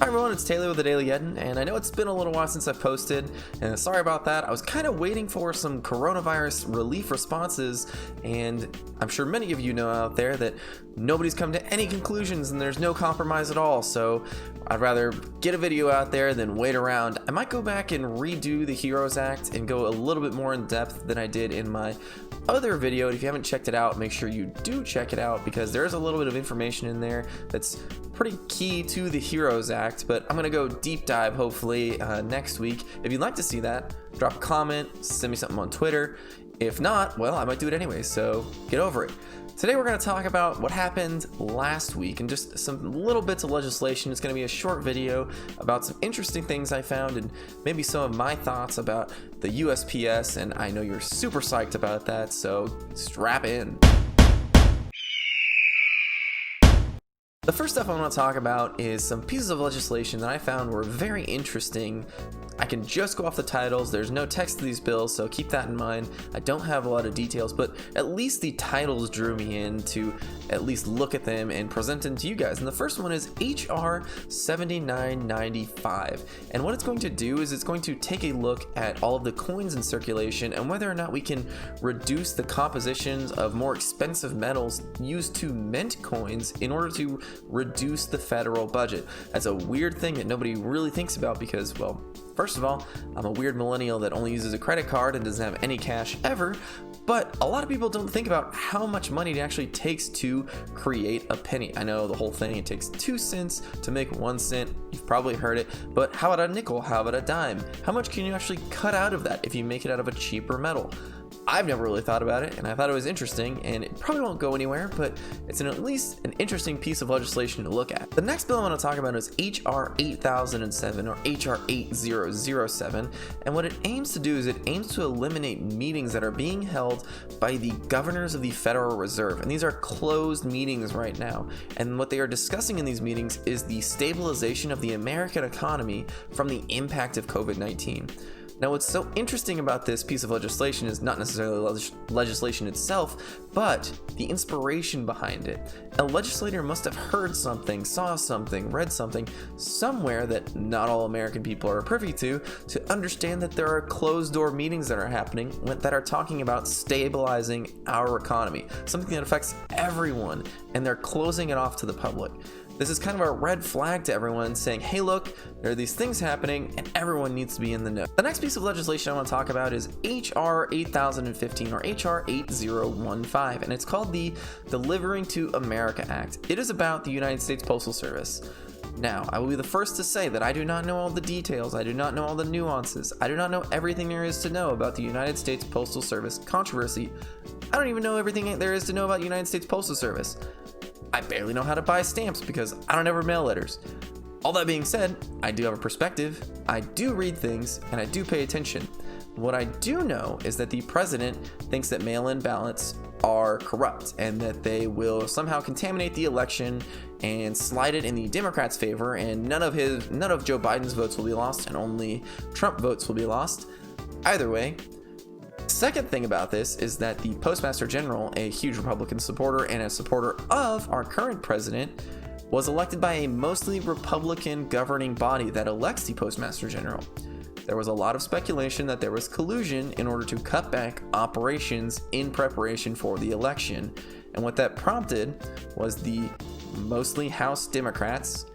Hi everyone, it's Taylor with the Daily Eden, and I know it's been a little while since I've posted, and sorry about that. I was kind of waiting for some coronavirus relief responses, and I'm sure many of you know out there that nobody's come to any conclusions and there's no compromise at all, so I'd rather get a video out there than wait around. I might go back and redo the HEROES Act and go a little bit more in depth than I did in my other video. And if you haven't checked it out, make sure you do check it out, because there's a little bit of information in there that's pretty key to the HEROES Act. But I'm gonna go deep dive hopefully next week. If you'd like to see that, drop a comment, send me something on Twitter. If not, well, I might do it anyway, so get over it. Today we're going to talk about what happened last week and just some little bits of legislation. It's going to be a short video about some interesting things I found and maybe some of my thoughts about the USPS, and I know you're super psyched about that, so strap in. The first stuff I want to talk about is some pieces of legislation that I found were very interesting. I can just go off the titles. There's no text to these bills, so keep that in mind. I don't have a lot of details, but at least the titles drew me in to at least look at them and present them to you guys. And the first one is HR 7995. And what it's going to do is it's going to take a look at all of the coins in circulation and whether or not we can reduce the compositions of more expensive metals used to mint coins in order to reduce the federal budget. That's a weird thing that nobody really thinks about because, well, first of all, I'm a weird millennial that only uses a credit card and doesn't have any cash ever, but a lot of people don't think about how much money it actually takes to create a penny. I know the whole thing, it takes 2 cents to make 1 cent. You've probably heard it, but how about a nickel? How about a dime? How much can you actually cut out of that if you make it out of a cheaper metal? I've never really thought about it, and I thought it was interesting, and it probably won't go anywhere, but it's at least an interesting piece of legislation to look at. The next bill I want to talk about is HR 8007 or HR 8007, and what it aims to do is it aims to eliminate meetings that are being held by the governors of the Federal Reserve, and these are closed meetings right now, and what they are discussing in these meetings is the stabilization of the American economy from the impact of COVID-19. Now, what's so interesting about this piece of legislation is not necessarily legislation itself, but the inspiration behind it. A legislator must have heard something, saw something, read something somewhere that not all American people are privy to understand that there are closed-door meetings that are happening that are talking about stabilizing our economy, something that affects everyone, and they're closing it off to the public. This is kind of a red flag to everyone saying, hey look, there are these things happening and everyone needs to be in the know. The next piece of legislation I want to talk about is HR 8015 or HR 8015, and it's called the Delivering to America Act. It is about the United States Postal Service. Now, I will be the first to say that I do not know all the details, I do not know all the nuances, I do not know everything there is to know about the United States Postal Service controversy. I don't even know everything there is to know about the United States Postal Service. I barely know how to buy stamps because I don't ever mail letters. All that being said, I do have a perspective, I do read things, and I do pay attention. What I do know is that the president thinks that mail-in ballots are corrupt and that they will somehow contaminate the election and slide it in the Democrats' favor, and none of Joe Biden's votes will be lost and only Trump votes will be lost. Either way, second thing about this is that the Postmaster General, a huge Republican supporter and a supporter of our current president, was elected by a mostly Republican governing body that elects the Postmaster General. There was a lot of speculation that there was collusion in order to cut back operations in preparation for the election, and what that prompted was the mostly House Democrats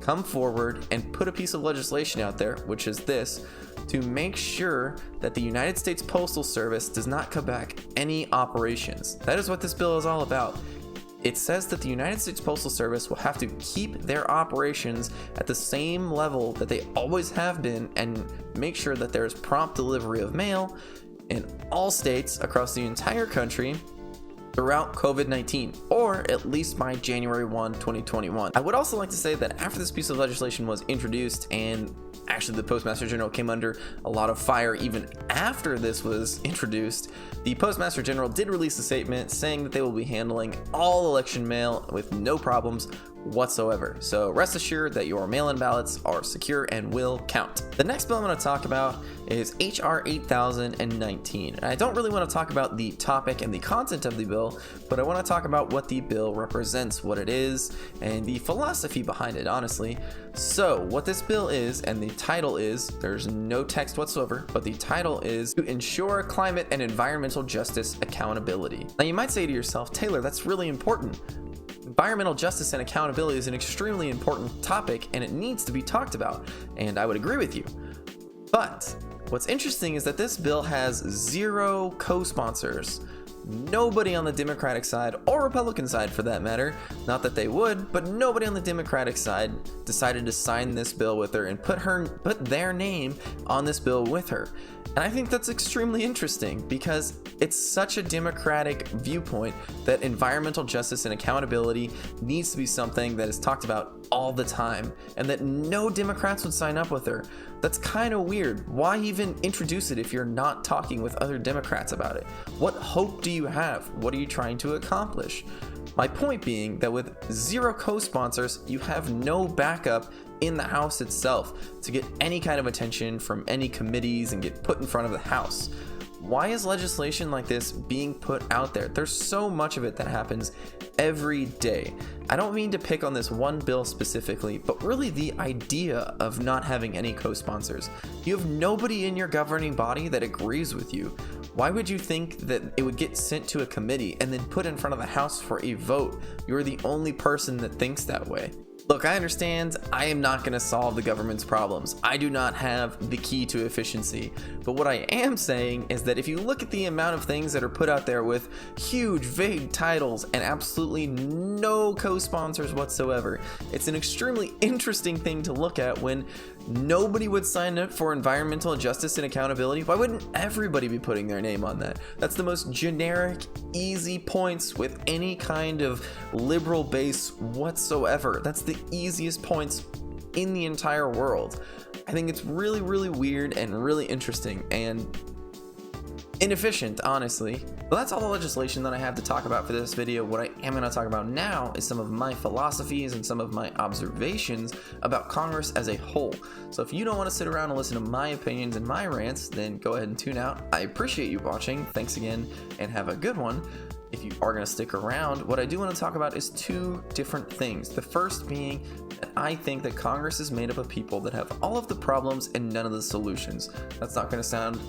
come forward and put a piece of legislation out there, which is this, to make sure that the United States Postal Service does not cut back any operations. That is what this bill is all about. It says that the United States Postal Service will have to keep their operations at the same level that they always have been and make sure that there is prompt delivery of mail in all states across the entire country throughout COVID-19, or at least by January 1, 2021. I would also like to say that after this piece of legislation was introduced, and actually the Postmaster General came under a lot of fire even after this was introduced, the Postmaster General did release a statement saying that they will be handling all election mail with no problems whatsoever. So rest assured that your mail-in ballots are secure and will count. The next bill I'm going to talk about is HR 8019. And I don't really want to talk about the topic and the content of the bill, but I want to talk about what the bill represents, what it is, and the philosophy behind it, honestly. So what this bill is, and the title is, there's no text whatsoever, but the title is to ensure climate and environmental justice accountability. Now you might say to yourself, Taylor, that's really important. Environmental justice and accountability is an extremely important topic and it needs to be talked about, and I would agree with you. But what's interesting is that this bill has 0 co-sponsors. Nobody on the Democratic side, or Republican side for that matter, not that they would, but nobody on the Democratic side decided to sign this bill with her and put their name on this bill with her. And I think that's extremely interesting because it's such a Democratic viewpoint that environmental justice and accountability needs to be something that is talked about all the time, and that no Democrats would sign up with her. That's kind of weird. Why even introduce it if you're not talking with other Democrats about it? What hope do you have? What are you trying to accomplish? My point being that with 0 co-sponsors, you have no backup in the House itself to get any kind of attention from any committees and get put in front of the House. Why is legislation like this being put out there? There's so much of it that happens every day. I don't mean to pick on this one bill specifically, but really the idea of not having any co-sponsors. You have nobody in your governing body that agrees with you. Why would you think that it would get sent to a committee and then put in front of the House for a vote? You're the only person that thinks that way. Look, I understand I am not going to solve the government's problems. I do not have the key to efficiency. But what I am saying is that if you look at the amount of things that are put out there with huge, vague titles and absolutely no co-sponsors whatsoever, it's an extremely interesting thing to look at when nobody would sign up for environmental justice and accountability. Why wouldn't everybody be putting their name on that? That's the most generic, easy points with any kind of liberal base whatsoever. That's the easiest points in the entire world. I think it's really, really weird and really interesting and inefficient, honestly. But that's all the legislation that I have to talk about for this video. What I am going to talk about now is some of my philosophies and some of my observations about Congress as a whole. So if you don't want to sit around and listen to my opinions and my rants, then go ahead and tune out. I appreciate you watching. Thanks again and have a good one. If you are going to stick around, what I do want to talk about is 2 different things. The first being that I think that Congress is made up of people that have all of the problems and none of the solutions. That's not going to sound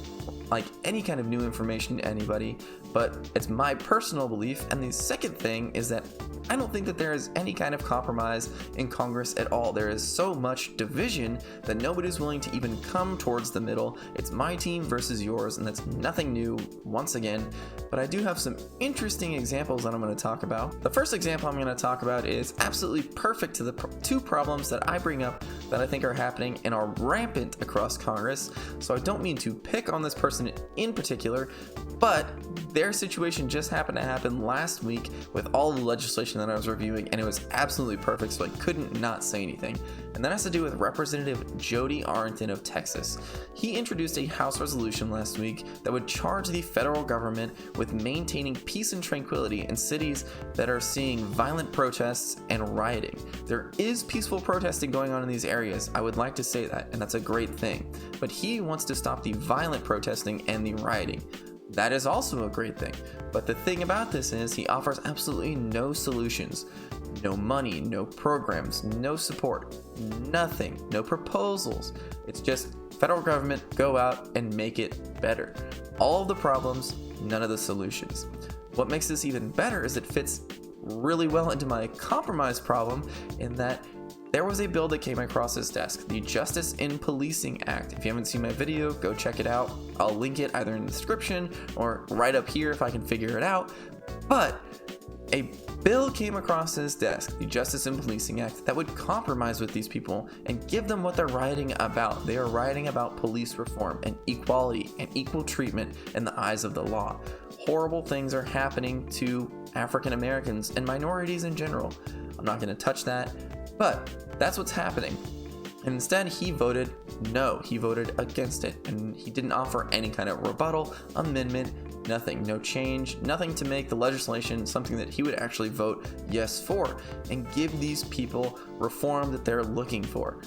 like any kind of new information to anybody, but it's my personal belief. And the second thing is that I don't think that there is any kind of compromise in Congress at all. There is so much division that nobody's willing to even come towards the middle. It's my team versus yours, and that's nothing new once again. But I do have some interesting examples that I'm going to talk about. The first example I'm going to talk about is absolutely perfect to the 2 problems that I bring up that I think are happening and are rampant across Congress. So I don't mean to pick on this person in particular, but their situation just happened to happen last week with all the legislation that I was reviewing, and it was absolutely perfect, so I couldn't not say anything. And that has to do with Representative Jody Arrington of Texas. He introduced a House resolution last week that would charge the federal government with maintaining peace and tranquility in cities that are seeing violent protests and rioting. There is peaceful protesting going on in these areas, I would like to say that, and that's a great thing. But he wants to stop the violent protesting and the rioting. That is also a great thing. But the thing about this is he offers absolutely no solutions. No money, no programs, no support, nothing, no proposals. It's just federal government, go out and make it better. All of the problems, none of the solutions. What makes this even better is it fits really well into my compromise problem in that there was a bill that came across his desk, the Justice in Policing Act. If you haven't seen my video, go check it out. I'll link it either in the description or right up here if I can figure it out. But a bill came across his desk, the Justice in Policing Act, that would compromise with these people and give them what they're writing about. They are writing about police reform and equality and equal treatment in the eyes of the law. Horrible things are happening to African Americans and minorities in general. I'm not going to touch that, but that's what's happening. And instead, he voted no. He voted against it, and he didn't offer any kind of rebuttal, amendment, Nothing, no change, nothing to make the legislation something that he would actually vote yes for and give these people reform that they're looking for.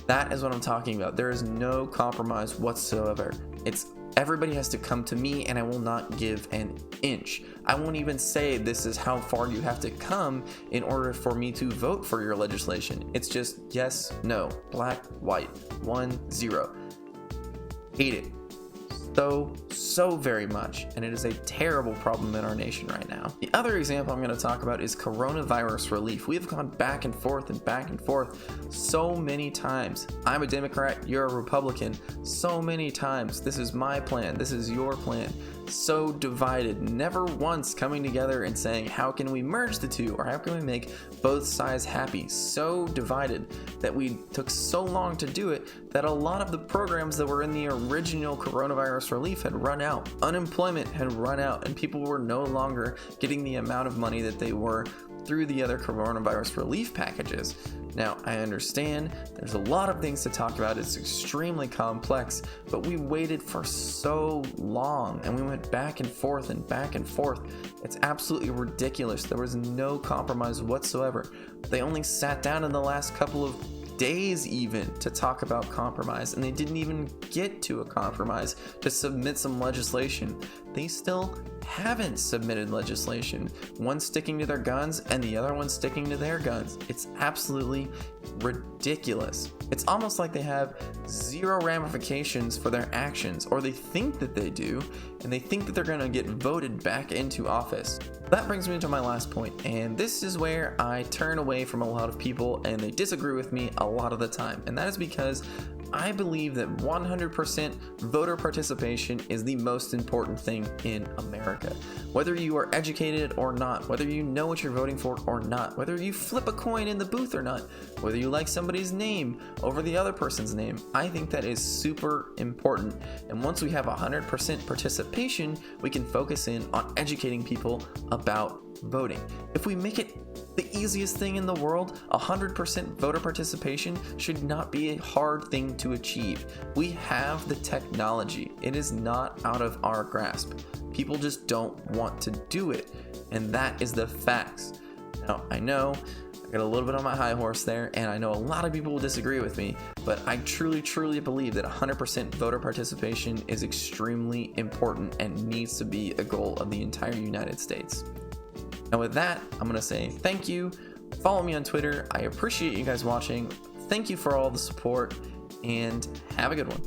That is what I'm talking about. There is no compromise whatsoever. It's everybody has to come to me, and I will not give an inch. I won't even say this is how far you have to come in order for me to vote for your legislation. It's just yes, no, black, white, 1, 0. Hate it so very much, and it is a terrible problem in our nation right now. The other example I'm going to talk about is coronavirus relief. We have gone back and forth so many times. I'm a Democrat, you're a Republican, so many times. This is my plan, this is your plan. So divided, never once coming together and saying, how can we merge the two, or how can we make both sides happy? So divided that we took so long to do it that a lot of the programs that were in the original coronavirus relief had run out. Unemployment had run out, and people were no longer getting the amount of money that they were through the other coronavirus relief packages. Now, I understand there's a lot of things to talk about. It's extremely complex, but we waited for so long and we went back and forth. It's absolutely ridiculous. There was no compromise whatsoever. They only sat down in the last couple of days even to talk about compromise, and they didn't even get to a compromise to submit some legislation. They still haven't submitted legislation. One sticking to their guns and the other one sticking to their guns. It's absolutely ridiculous. It's almost like they have zero ramifications for their actions, or they think that they do, and they think that they're going to get voted back into office. That brings me to my last point, and this is where I turn away from a lot of people and they disagree with me a lot of the time, and that is because I believe that 100% voter participation is the most important thing in America. Whether you are educated or not, whether you know what you're voting for or not, whether you flip a coin in the booth or not, whether you like somebody's name over the other person's name, I think that is super important. And once we have 100% participation, we can focus in on educating people about voting. If we make it the easiest thing in the world, 100% voter participation should not be a hard thing to achieve. We have the technology. It is not out of our grasp. People just don't want to do it, and that is the facts. Now, I know I got a little bit on my high horse there, and I know a lot of people will disagree with me, but I truly believe that 100% voter participation is extremely important and needs to be a goal of the entire United States. Now with that, I'm going to say thank you. Follow me on Twitter. I appreciate you guys watching. Thank you for all the support, and have a good one.